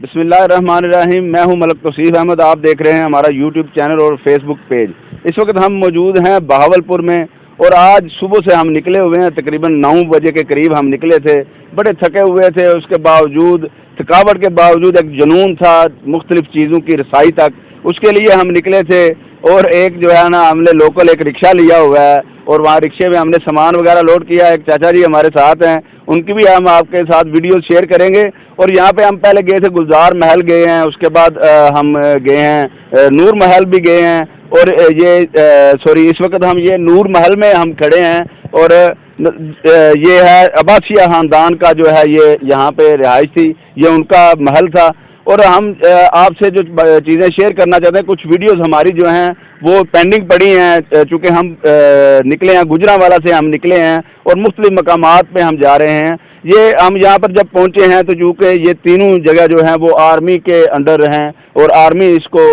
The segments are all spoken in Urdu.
بسم اللہ الرحمن الرحیم۔ میں ہوں ملک توصیف احمد، آپ دیکھ رہے ہیں ہمارا یوٹیوب چینل اور فیس بک پیج۔ اس وقت ہم موجود ہیں بہاولپور میں، اور آج صبح سے ہم نکلے ہوئے ہیں، تقریباً 9 بجے کے قریب ہم نکلے تھے۔ بڑے تھکے ہوئے تھے، اس کے باوجود تھکاوٹ کے باوجود ایک جنون تھا مختلف چیزوں کی رسائی تک، اس کے لیے ہم نکلے تھے۔ اور ایک جو ہے نا، ہم نے لوکل ایک رکشہ لیا ہوا ہے، اور وہاں رکشے میں ہم نے سامان وغیرہ لوڈ کیا۔ ایک چاچا جی ہمارے ساتھ ہیں، ان کی بھی ہم آپ کے ساتھ ویڈیو شیئر کریں گے۔ اور یہاں پہ ہم پہلے گئے تھے گلزار محل گئے ہیں، اس کے بعد ہم گئے ہیں نور محل بھی گئے ہیں، اور اس وقت ہم یہ نور محل میں ہم کھڑے ہیں، اور یہ ہے عباسیہ خاندان کا جو ہے یہ یہاں پہ رہائش تھی، یہ ان کا محل تھا۔ اور ہم آپ سے جو چیزیں شیئر کرنا چاہتے ہیں، کچھ ویڈیوز ہماری جو ہیں وہ پینڈنگ پڑی ہیں، چونکہ ہم نکلے ہیں گجرانوالہ سے، ہم نکلے ہیں اور مختلف مقامات پہ ہم جا رہے ہیں۔ یہ ہم یہاں پر جب پہنچے ہیں تو چونکہ یہ تینوں جگہ جو ہیں وہ آرمی کے انڈر ہیں، اور آرمی اس کو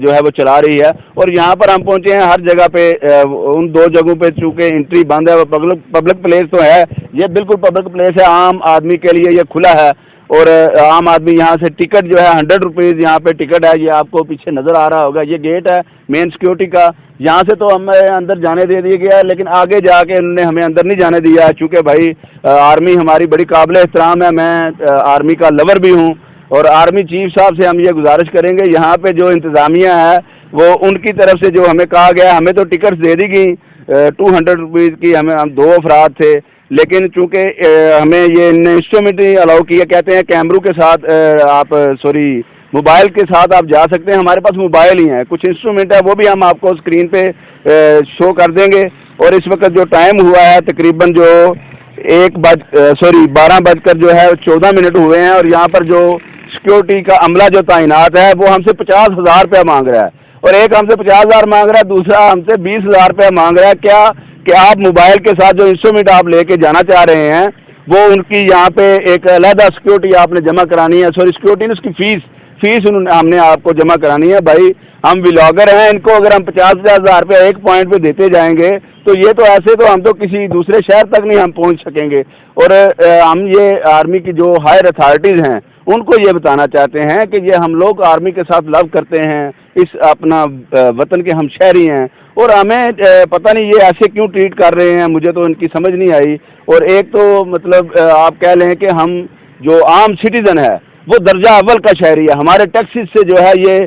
جو ہے وہ چلا رہی ہے۔ اور یہاں پر ہم پہنچے ہیں، ہر جگہ پہ ان 2 جگہوں پہ چونکہ انٹری بند ہے، وہ پبلک پلیس تو ہے، یہ بالکل پبلک پلیس ہے، عام آدمی کے لیے یہ کھلا ہے۔ اور عام آدمی یہاں سے ٹکٹ جو ہے 100 روپیز یہاں پہ ٹکٹ ہے، یہ آپ کو پیچھے نظر آ رہا ہوگا، یہ گیٹ ہے مین سیکورٹی کا۔ یہاں سے تو ہمیں اندر جانے دے دیا گیا ہے، لیکن آگے جا کے انہوں نے ہمیں اندر نہیں جانے دیا، چونکہ بھائی آرمی ہماری بڑی قابل احترام ہے، میں آرمی کا لور بھی ہوں، اور آرمی چیف صاحب سے ہم یہ گزارش کریں گے، یہاں پہ جو انتظامیہ ہے وہ ان کی طرف سے جو ہمیں کہا گیا، ہمیں تو ٹکٹس دے دی گئی 200 روپیز کی، ہم 2 افراد تھے، لیکن چونکہ ہمیں یہ انسٹرومنٹ الاؤ کیا، کہتے ہیں کیمروں کے ساتھ موبائل کے ساتھ آپ جا سکتے ہیں۔ ہمارے پاس موبائل ہی ہیں، کچھ انسٹرومنٹ ہے وہ بھی ہم آپ کو اسکرین پہ شو کر دیں گے۔ اور اس وقت جو ٹائم ہوا ہے تقریباً جو 12:14 ہوئے ہیں، اور یہاں پر جو سیکورٹی کا عملہ جو تعینات ہے وہ ہم سے 50,000 روپیہ مانگ رہا ہے، اور ایک ہم سے 50,000 مانگ رہا ہے، دوسرا ہم سے 20,000 روپیہ مانگ رہا ہے۔ کیا کہ آپ موبائل کے ساتھ جو انسٹرومنٹ آپ لے کے جانا چاہ رہے ہیں وہ ان کی یہاں پہ ایک علیحدہ سیکورٹی آپ نے جمع کرانی ہے، سیکورٹی نے اس کی فیس ہم نے آپ کو جمع کرانی ہے۔ بھائی ہم ولاگر ہیں، ان کو اگر ہم 50,000 روپیہ ایک پوائنٹ پہ دیتے جائیں گے تو یہ تو ایسے تو ہم تو کسی دوسرے شہر تک نہیں ہم پہنچ سکیں گے۔ اور ہم یہ آرمی کی جو ہائر اتھارٹیز ہیں ان کو یہ بتانا چاہتے ہیں کہ یہ ہم لوگ آرمی کے ساتھ لو کرتے ہیں، اس اپنا وطن کے ہم شہری ہیں، اور ہمیں پتہ نہیں یہ ایسے کیوں ٹریٹ کر رہے ہیں، مجھے تو ان کی سمجھ نہیں آئی۔ اور ایک تو مطلب آپ کہہ لیں کہ ہم جو عام سٹیزن ہے وہ درجہ اول کا شہری ہے، ہمارے ٹیکسز سے جو ہے یہ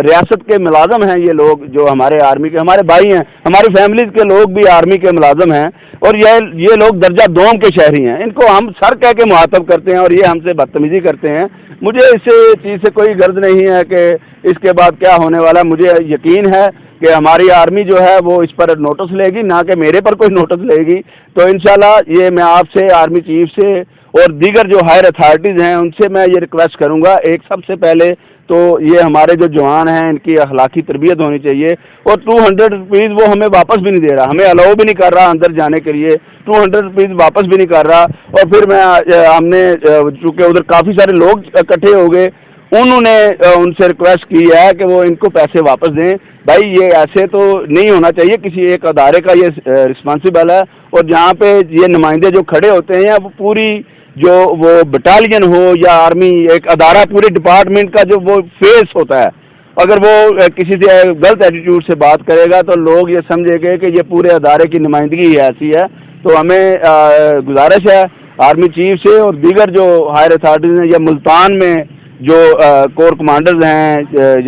ریاست کے ملازم ہیں، یہ لوگ جو ہمارے آرمی کے ہمارے بھائی ہیں، ہماری فیملیز کے لوگ بھی آرمی کے ملازم ہیں، اور یہ لوگ درجہ دوم کے شہری ہیں، ان کو ہم سر کہہ کے مخاطب کرتے ہیں، اور یہ ہم سے بدتمیزی کرتے ہیں۔ مجھے اس چیز سے کوئی غرض نہیں ہے کہ اس کے بعد کیا ہونے والا، مجھے یقین ہے کہ ہماری آرمی جو ہے وہ اس پر نوٹس لے گی، نہ کہ میرے پر کوئی نوٹس لے گی۔ تو انشاءاللہ یہ میں آپ سے آرمی چیف سے اور دیگر جو ہائر اتھارٹیز ہیں ان سے میں یہ ریکویسٹ کروں گا، ایک سب سے پہلے تو یہ ہمارے جو جوان ہیں ان کی اخلاقی تربیت ہونی چاہیے، اور 200 روپیز وہ ہمیں واپس بھی نہیں دے رہا، ہمیں الاؤ بھی نہیں کر رہا اندر جانے کے لیے، 200 روپیز واپس بھی نہیں کر رہا۔ اور پھر ہم نے چونکہ ادھر کافی سارے لوگ اکٹھے ہو گئے، انہوں نے ان سے ریکویسٹ کی ہے کہ وہ ان کو پیسے واپس دیں۔ بھائی یہ ایسے تو نہیں ہونا چاہیے، کسی ایک ادارے کا یہ رسپانسبل ہے، اور جہاں پہ یہ نمائندے جو کھڑے ہوتے ہیں وہ پوری جو وہ بٹالین ہو یا آرمی ایک ادارہ پورے ڈپارٹمنٹ کا جو وہ فیس ہوتا ہے، اگر وہ کسی سے غلط ایٹیٹیوڈ سے بات کرے گا تو لوگ یہ سمجھے گے کہ یہ پورے ادارے کی نمائندگی ہی ایسی ہے۔ تو ہمیں گزارش ہے آرمی چیف سے اور دیگر جو ہائر اتھارٹیز ہیں، یا ملتان میں جو کور کمانڈرز ہیں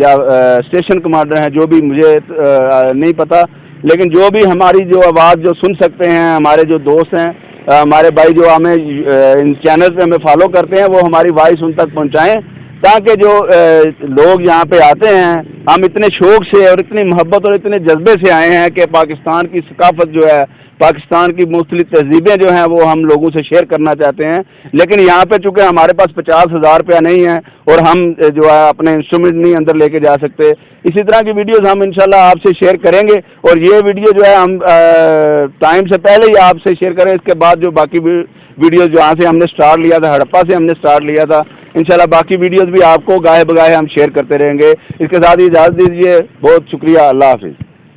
یا اسٹیشن کمانڈر ہیں، جو بھی مجھے نہیں پتہ، لیکن جو بھی ہماری جو آواز جو سن سکتے ہیں، ہمارے جو دوست ہیں، ہمارے بھائی جو ہمیں ان چینل پہ ہمیں فالو کرتے ہیں، وہ ہماری وائس ان تک پہنچائیں، تاکہ جو لوگ یہاں پہ آتے ہیں، ہم اتنے شوق سے اور اتنی محبت اور اتنے جذبے سے آئے ہیں کہ پاکستان کی ثقافت جو ہے، پاکستان کی مختلف تہذیبیں جو ہیں وہ ہم لوگوں سے شیئر کرنا چاہتے ہیں، لیکن یہاں پہ چونکہ ہمارے پاس 50,000 روپیہ نہیں ہے اور ہم جو ہے اپنے انسٹرومنٹ نہیں اندر لے کے جا سکتے، اسی طرح کی ویڈیوز ہم انشاءاللہ آپ سے شیئر کریں گے، اور یہ ویڈیو جو ہے ہم ٹائم سے پہلے ہی آپ سے شیئر کریں۔ اس کے بعد جو باقی ویڈیوز جہاں سے ہم نے سٹارٹ لیا تھا، ہڑپا سے ہم نے سٹارٹ لیا تھا، انشاءاللہ باقی ویڈیوز بھی آپ کو گاہے بگاہے ہم شیئر کرتے رہیں گے۔ اس کے ساتھ ہی اجازت دیجیے، بہت شکریہ، اللہ حافظ۔